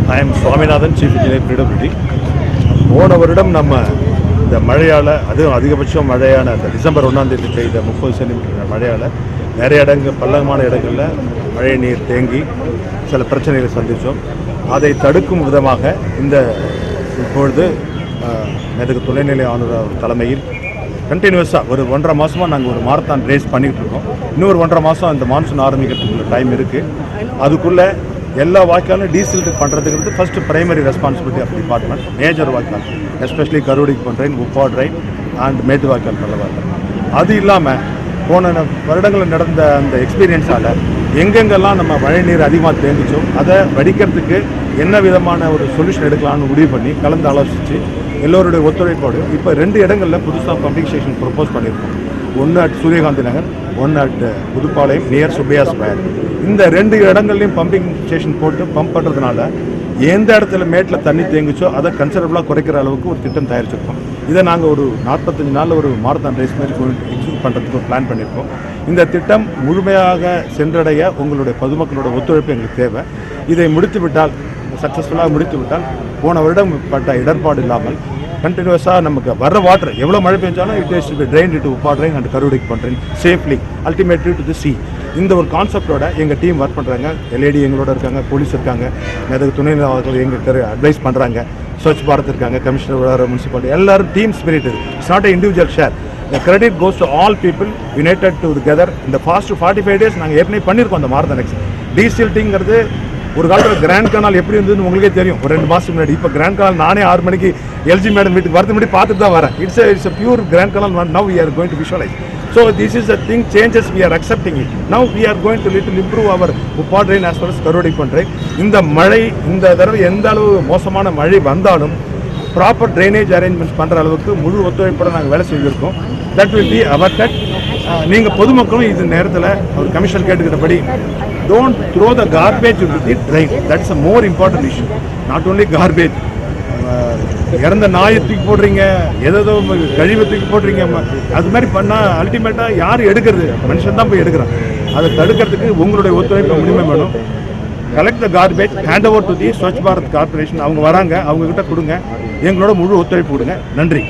I am Swaminathan, Chief Engineer, PWD. போன வருடம் நம்ம இந்த மழையால் அதுவும் அதிகபட்சம் மழையான அந்த டிசம்பர் 1ஆம் தேதி பெய்த 30 சென்டிமீட்டர் மழையால் நிறைய இடங்கள் பள்ளமான இடங்களில் மழை நீர் தேங்கி சில பிரச்சனைகளை சந்தித்தோம். அதை தடுக்கும் விதமாக இந்த இப்பொழுது எனக்கு துணைநிலை ஆளுநர் தலைமையில் கண்டினியூஸாக ஒரு 1.5 மாதமாக நாங்கள் ஒரு மாரத்தான் ரேஸ் பண்ணிகிட்டு இருக்கோம். இன்னொரு 1.5 மாதம் இந்த மான்சூன் ஆரம்பிக்கிறதுக்குள்ள டைம் இருக்குது. அதுக்குள்ளே எல்லா வாய்க்காலும் டீசில்ட் பண்ணுறதுக்கு first primary responsibility of department. Major வாய்க்கால் எஸ்பெஷலி கருவடிக்கு ட்ரெயின், உப்பா ட்ரெயின் அண்ட் மேட்டு வாய்க்கால் பள்ளவாய்க்கால். அது இல்லாமல் போன வருடங்களில் நடந்த அந்த எக்ஸ்பீரியன்ஸால் எங்கெங்கெல்லாம் நம்ம மழை நீர் அதிகமாக தேங்கிச்சோ அதை வடிக்கிறதுக்கு என்ன விதமான ஒரு சொல்யூஷன் எடுக்கலாம்னு முடிவு பண்ணி கலந்து ஆலோசித்து எல்லோருடைய ஒத்துழைப்போடு இப்போ 2 இடங்களில் புதுசாக பம்பிங் ஸ்டேஷன் ப்ரொப்போஸ் பண்ணியிருக்கோம். ஒன்று அட் சூரியகாந்தி நகர், ஒன்று at Puthupalayam near Subbaiah square. இந்த 2 இடங்கள்லையும் பம்பிங் ஸ்டேஷன் போட்டு பம்ப் பண்ணுறதுனால எந்த இடத்துல மேட்டில் தண்ணி தேங்கிச்சோ அதை கன்சிடரபுளாக குறைக்கிற அளவுக்கு ஒரு திட்டம் தயாரிச்சிருக்கோம். இதை நாங்கள் ஒரு 45 நாளில் ஒரு மாரத்தான் ரேஸ் மாதிரி எக்ஸிக்யூட் பண்ணுறதுக்கு ஒரு பிளான் பண்ணியிருக்கோம். இந்த திட்டம் முழுமையாக சென்றடைய உங்களுடைய பொதுமக்களோட ஒத்துழைப்பு எங்களுக்கு தேவை. இதை முடித்துவிட்டால், சக்ஸஸ்ஃபுல்லாக முடித்துவிட்டால், போன வருடம் பட்ட இடர்பாடு இல்லாமல் கண்டினியூஸாக நமக்கு வர வாட்டர் எவ்வளோ மழை பெஞ்சாலும் it is to train to உப்பா ட்ரெயின் அண்ட் கருவடிக்கு பண்ணுறேன் safely ultimately to the C. இந்த ஒரு கான்செப்டோட எங்கள் டீம் ஒர்க் பண்ணுறாங்க. எல்ஏடி எங்களோட இருக்காங்க, போலீஸ் இருக்காங்க, அதுக்கு துணை அவர்கள் எங்களுக்கு அட்வைஸ் பண்ணுறாங்க, ஸ்வச் பாரத் இருக்காங்க, கமிஷனர், முனிசிபாலிட்டி, எல்லாரும் team spirit. It's not a individual share. The credit goes to all people united together. In the past 45 days நாங்கள் ஏற்கனவே பண்ணியிருக்கோம் அந்த மாரத்தான் எக்ஸ். டீசில்ட்டிங்கிறது ஒரு காலத்தில் கிராண்ட் கனால் எப்படி இருந்ததுன்னு உங்களுக்கே தெரியும். ஒரு 2 மாதத்துக்கு முன்னாடி இப்போ கிராண்ட் கனால் நானே 6 மணிக்கு எல்ஜி மேடம் வீட்டுக்கு வரது முன்னாடி பார்த்துட்டு தான் வரேன். It's a pure grand canal. Now we are going to visualize. So this is a thing changes, we are accepting it. Now we are going to little improve our Uppa drain as well as Karodipan drain. இந்த மழை இந்த தடவை எந்த அளவு மோசமான மழை வந்தாலும் proper drainage arrangements பண்ணுற அளவுக்கு முழு ஒத்துழைப்போட நாங்கள் வேலை செஞ்சுருக்கோம். That will be awarded. நீங்கள் பொதுமக்களும் இது நேரத்தில் ஒரு கமிஷனர் கேட்டுக்கிட்டபடி don't throw the garbage into the drain. That's a more important issue. Not only garbage. இறந்த நாயை தூக்கி போடுறீங்க, ஏதோ கழிவை தூக்கி போடுறீங்க, அது மாதிரி பண்ணால் அல்டிமேட்டாக யார் எடுக்கிறது? மனுஷன் தான் போய் எடுக்கிறான். அதை தடுக்கிறதுக்கு உங்களுடைய ஒத்துழைப்பு முழுமை வேணும். Collect the garbage, hand over to the Swachh Bharat corporation. அவங்க வராங்க, அவங்கக்கிட்ட கொடுங்க, எங்களோட முழு ஒத்துழைப்பு கொடுங்க. நன்றி.